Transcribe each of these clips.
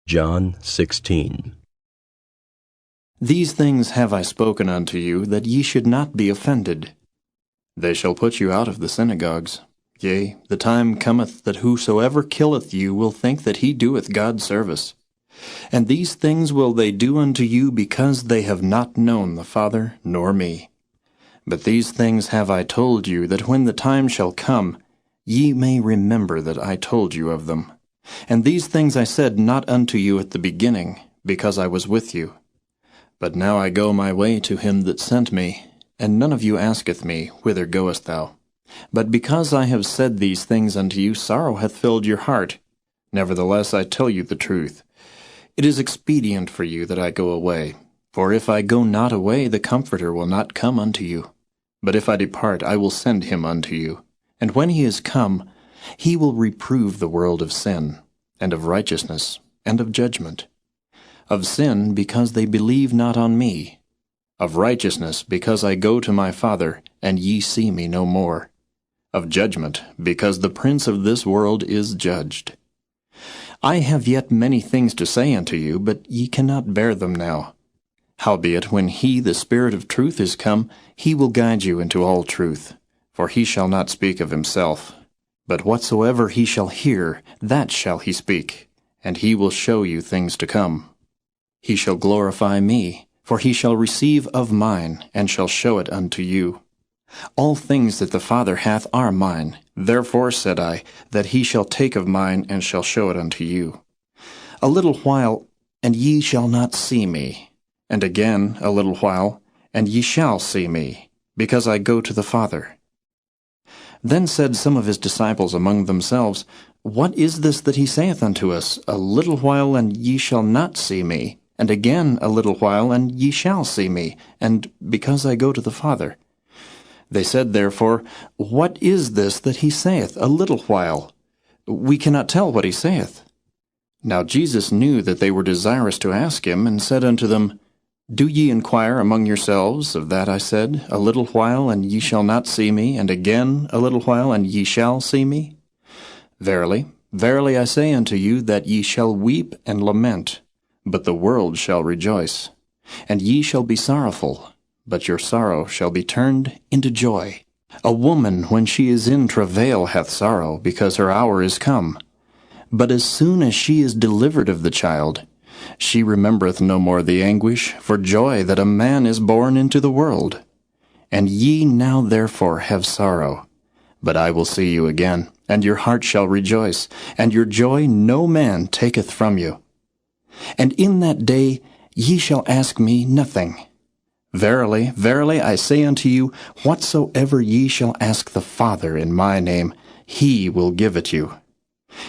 John 16. These things have I spoken unto you, that ye should not be offended. They shall put you out of the synagogues. Yea, the time cometh that whosoever killeth you will think that he doeth God service. And these things will they do unto you, because they have not known the Father nor me. But these things have I told you, that when the time shall come, ye may remember that I told you of them. And these things I said not unto you at the beginning, because I was with you. But now I go my way to him that sent me, and none of you asketh me, Whither goest thou? But because I have said these things unto you, sorrow hath filled your heart. Nevertheless I tell you the truth. It is expedient for you that I go away. For if I go not away, the Comforter will not come unto you. But if I depart, I will send him unto you. And when he is come, he will reprove the world of sin, and of righteousness, and of judgment. Of sin, because they believe not on me. Of righteousness, because I go to my Father, and ye see me no more. Of judgment, because the prince of this world is judged. I have yet many things to say unto you, but ye cannot bear them now. Howbeit, when he, the Spirit of truth, is come, he will guide you into all truth. For he shall not speak of himself, but whatsoever he shall hear, that shall he speak, and he will show you things to come. He shall glorify me, for he shall receive of mine, and shall show it unto you. All things that the Father hath are mine. Therefore said I, that he shall take of mine, and shall show it unto you. A little while, and ye shall not see me. And again a little while, and ye shall see me, because I go to the Father. Then said some of his disciples among themselves, What is this that he saith unto us? A little while, and ye shall not see me. And again a little while, and ye shall see me, and because I go to the Father. They said therefore, What is this that he saith, a little while? We cannot tell what he saith. Now Jesus knew that they were desirous to ask him, and said unto them, Do ye inquire among yourselves of that I said, A little while, and ye shall not see me, and again a little while, and ye shall see me? Verily, verily I say unto you, that ye shall weep and lament, but the world shall rejoice. And ye shall be sorrowful, but your sorrow shall be turned into joy. A woman, when she is in travail, hath sorrow, because her hour is come. But as soon as she is delivered of the child, she remembereth no more the anguish for joy that a man is born into the world. And ye now therefore have sorrow, but I will see you again, and your heart shall rejoice, and your joy no man taketh from you. And in that day ye shall ask me nothing. Verily, verily, I say unto you, whatsoever ye shall ask the Father in my name, he will give it you.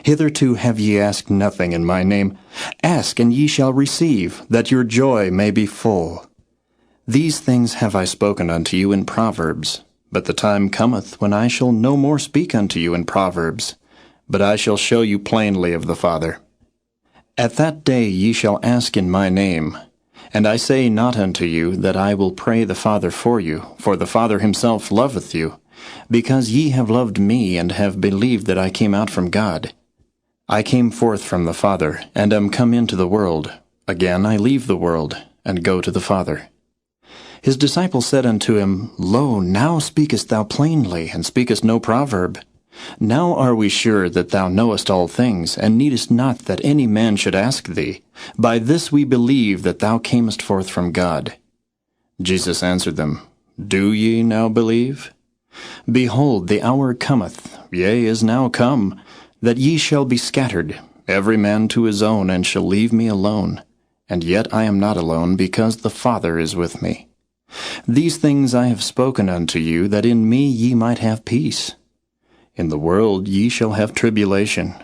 Hitherto have ye asked nothing in my name. Ask, and ye shall receive, that your joy may be full. These things have I spoken unto you in Proverbs. But the time cometh, when I shall no more speak unto you in Proverbs, but I shall show you plainly of the Father. At that day ye shall ask in my name. And I say not unto you that I will pray the Father for you, for the Father himself loveth you, because ye have loved me, and have believed that I came out from God. I came forth from the Father, and am come into the world. Again I leave the world, and go to the Father. His disciples said unto him, Lo, now speakest thou plainly, and speakest no proverb. Now are we sure that thou knowest all things, and needest not that any man should ask thee. By this we believe that thou camest forth from God. Jesus answered them, Do ye now believe? Behold, the hour cometh, yea, is now come, that ye shall be scattered, every man to his own, and shall leave me alone. And yet I am not alone, because the Father is with me. These things I have spoken unto you, that in me ye might have peace. In the world ye shall have tribulation,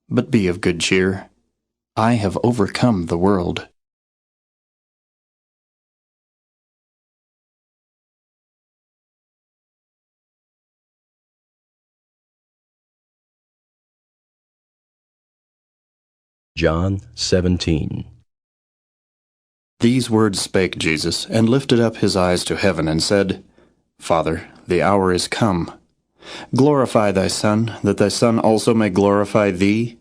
but be of good cheer. I have overcome the world. John 17. These words spake Jesus, and lifted up his eyes to heaven, and said, Father, the hour is come. Glorify thy Son, that thy Son also may glorify thee,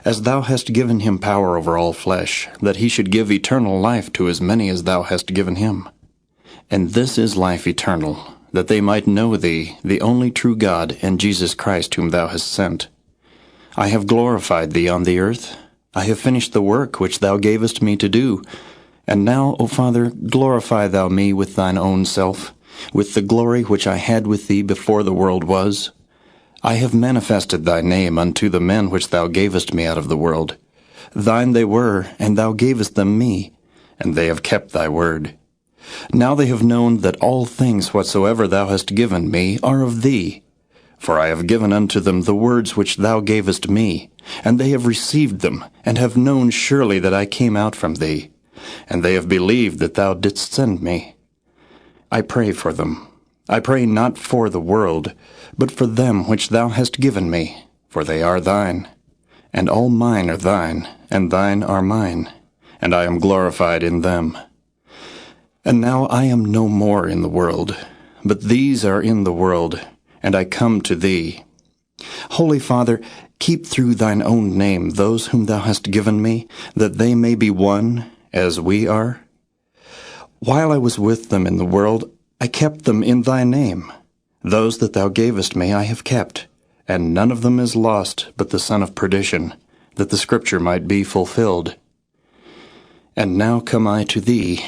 as thou hast given him power over all flesh, that he should give eternal life to as many as thou hast given him. And this is life eternal, that they might know thee, the only true God, and Jesus Christ whom thou hast sent. I have glorified thee on the earth. I have finished the work which thou gavest me to do. And now, O Father, glorify thou me with thine own self, with the glory which I had with thee before the world was. I have manifested thy name unto the men which thou gavest me out of the world. Thine they were, and thou gavest them me, and they have kept thy word. Now they have known that all things whatsoever thou hast given me are of thee. For I have given unto them the words which thou gavest me, and they have received them, and have known surely that I came out from thee, and they have believed that thou didst send me. I pray for them. I pray not for the world, but for them which thou hast given me, for they are thine. And all mine are thine, and thine are mine, and I am glorified in them. And now I am no more in the world, but these are in the world, and I come to thee. Holy Father, keep through thine own name those whom thou hast given me, that they may be one, as we are. While I was with them in the world, I kept them in thy name. Those that thou gavest me I have kept, and none of them is lost but the son of perdition, that the scripture might be fulfilled. And now come I to thee,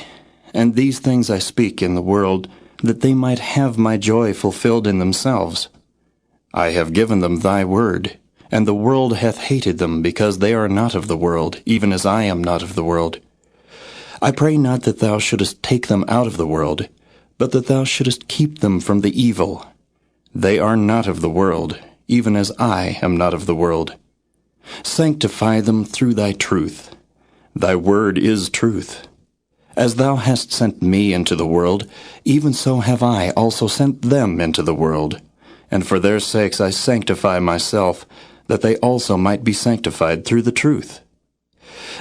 and these things I speak in the world, that they might have my joy fulfilled in themselves. I have given them thy word, and the world hath hated them, because they are not of the world, even as I am not of the world. I pray not that thou shouldest take them out of the world, but that thou shouldest keep them from the evil. They are not of the world, even as I am not of the world. Sanctify them through thy truth. Thy word is truth. As thou hast sent me into the world, even so have I also sent them into the world. And for their sakes I sanctify myself, that they also might be sanctified through the truth.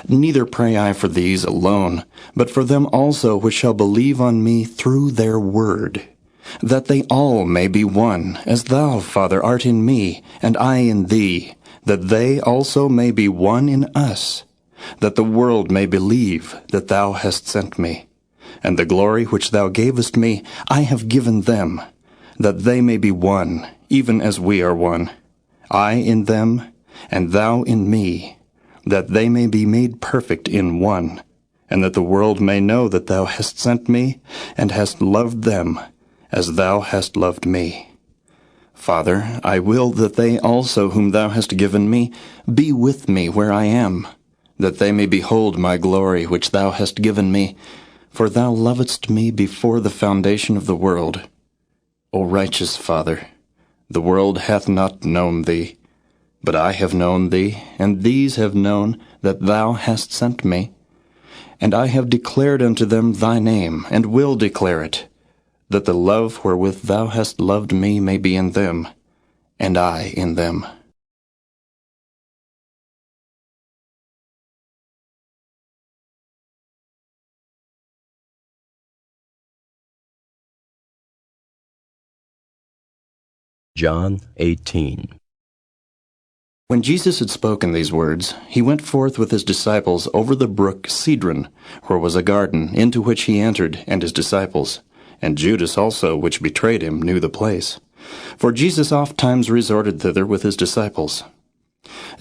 Neither pray I for these alone, but for them also which shall believe on me through their word, that they all may be one, as thou, Father, art in me, and I in thee, that they also may be one in us, that the world may believe that thou hast sent me. And the glory which thou gavest me I have given them, that they may be one, even as we are one, I in them, and thou in me, that they may be made perfect in one, and that the world may know that thou hast sent me, and hast loved them, as thou hast loved me. Father, I will that they also whom thou hast given me be with me where I am, that they may behold my glory which thou hast given me, for thou lovedst me before the foundation of the world. O righteous Father, the world hath not known thee, but I have known thee, and these have known that thou hast sent me. And I have declared unto them thy name, and will declare it, that the love wherewith thou hast loved me may be in them, and I in them. John 18. When Jesus had spoken these words, he went forth with his disciples over the brook Cedron, where was a garden, into which he entered, and his disciples. And Judas also, which betrayed him, knew the place. For Jesus ofttimes resorted thither with his disciples.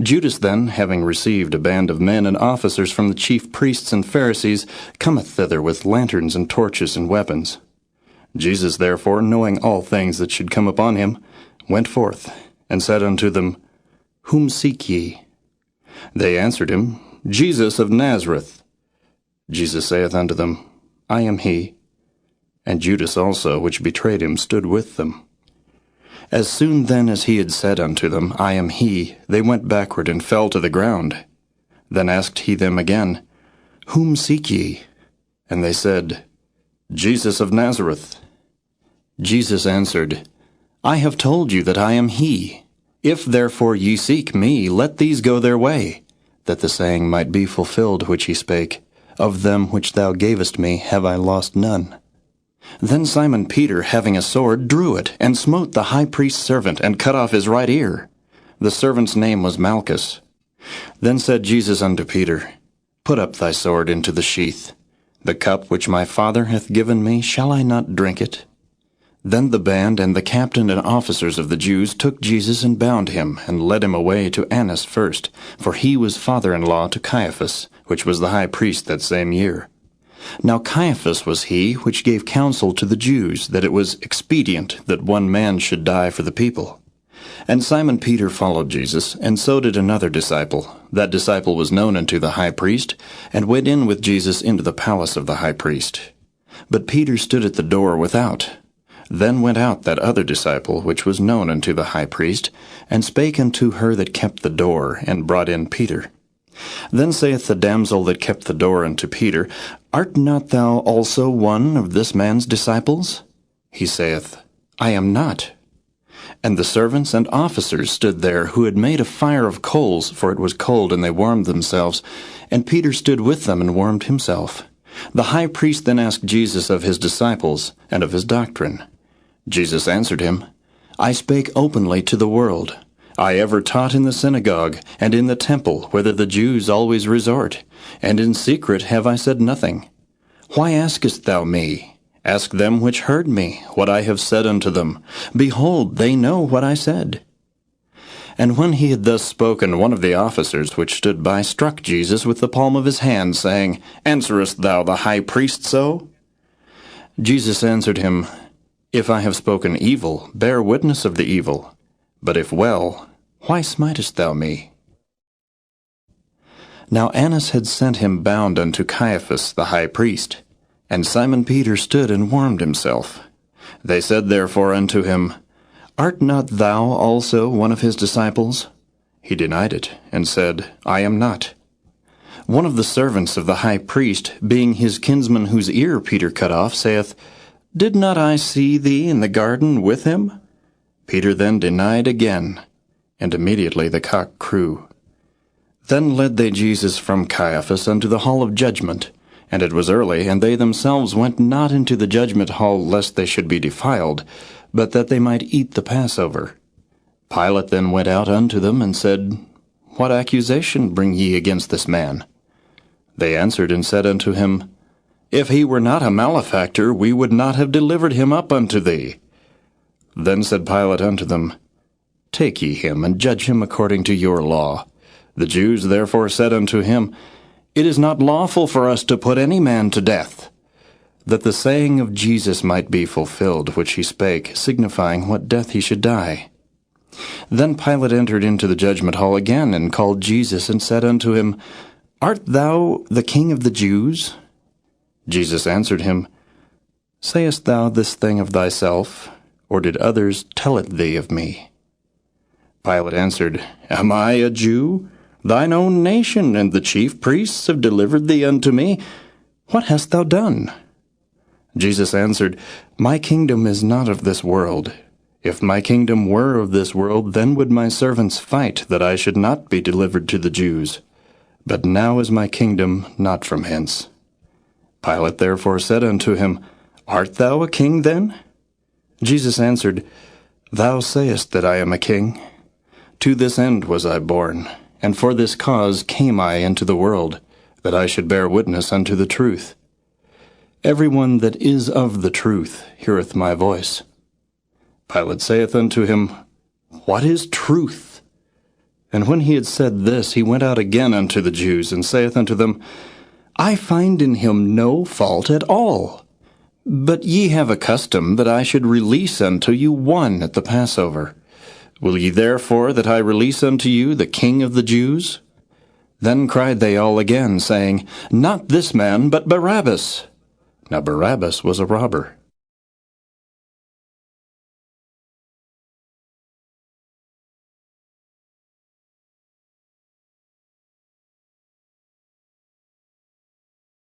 Judas then, having received a band of men and officers from the chief priests and Pharisees, cometh thither with lanterns and torches and weapons. Jesus therefore, knowing all things that should come upon him, went forth, and said unto them, Whom seek ye? They answered him, Jesus of Nazareth. Jesus saith unto them, I am he. And Judas also, which betrayed him, stood with them. As soon then as he had said unto them, I am he, they went backward and fell to the ground. Then asked he them again, Whom seek ye? And they said, Jesus of Nazareth. Jesus answered, I have told you that I am he. If therefore ye seek me, let these go their way, that the saying might be fulfilled which he spake, Of them which thou gavest me have I lost none. Then Simon Peter, having a sword, drew it, and smote the high priest's servant, and cut off his right ear. The servant's name was Malchus. Then said Jesus unto Peter, Put up thy sword into the sheath. The cup which my Father hath given me, shall I not drink it? Then the band and the captain and officers of the Jews took Jesus and bound him, and led him away to Annas first, for he was father-in-law to Caiaphas, which was the high priest that same year. Now Caiaphas was he which gave counsel to the Jews, that it was expedient that one man should die for the people. And Simon Peter followed Jesus, and so did another disciple. That disciple was known unto the high priest, and went in with Jesus into the palace of the high priest. But Peter stood at the door without. Then went out that other disciple, which was known unto the high priest, and spake unto her that kept the door, and brought in Peter. Then saith the damsel that kept the door unto Peter, Art not thou also one of this man's disciples? He saith, I am not. And the servants and officers stood there, who had made a fire of coals, for it was cold, and they warmed themselves. And Peter stood with them, and warmed himself. The high priest then asked Jesus of his disciples, and of his doctrine. Jesus answered him, I spake openly to the world. I ever taught in the synagogue, and in the temple, whither the Jews always resort, and in secret have I said nothing. Why askest thou me? Ask them which heard me, what I have said unto them. Behold, they know what I said. And when he had thus spoken, one of the officers which stood by struck Jesus with the palm of his hand, saying, Answerest thou the high priest so? Jesus answered him, If I have spoken evil, bear witness of the evil. But if well, why smitest thou me? Now Annas had sent him bound unto Caiaphas the high priest. And Simon Peter stood and warmed himself. They said therefore unto him, Art not thou also one of his disciples? He denied it, and said, I am not. One of the servants of the high priest, being his kinsman whose ear Peter cut off, saith, Did not I see thee in the garden with him? Peter then denied again, and immediately the cock crew. Then led they Jesus from Caiaphas unto the hall of judgment. And it was early, and they themselves went not into the judgment hall, lest they should be defiled, but that they might eat the Passover. Pilate then went out unto them, and said, What accusation bring ye against this man? They answered and said unto him, If he were not a malefactor, we would not have delivered him up unto thee. Then said Pilate unto them, Take ye him, and judge him according to your law. The Jews therefore said unto him, It is not lawful for us to put any man to death, that the saying of Jesus might be fulfilled, which he spake, signifying what death he should die. Then Pilate entered into the judgment hall again, and called Jesus, and said unto him, Art thou the King of the Jews? Jesus answered him, Sayest thou this thing of thyself, or did others tell it thee of me? Pilate answered, Am I a Jew? Thine own nation and the chief priests have delivered thee unto me. What hast thou done? Jesus answered, My kingdom is not of this world. If my kingdom were of this world, then would my servants fight, that I should not be delivered to the Jews. But now is my kingdom not from hence. Pilate therefore said unto him, Art thou a king then? Jesus answered, Thou sayest that I am a king. To this end was I born, and for this cause came I into the world, that I should bear witness unto the truth. Every one that is of the truth heareth my voice. Pilate saith unto him, What is truth? And when he had said this, he went out again unto the Jews, and saith unto them, I find in him no fault at all. But ye have a custom that I should release unto you one at the Passover. Will ye therefore that I release unto you the King of the Jews? Then cried they all again, saying, Not this man, but Barabbas. Now Barabbas was a robber.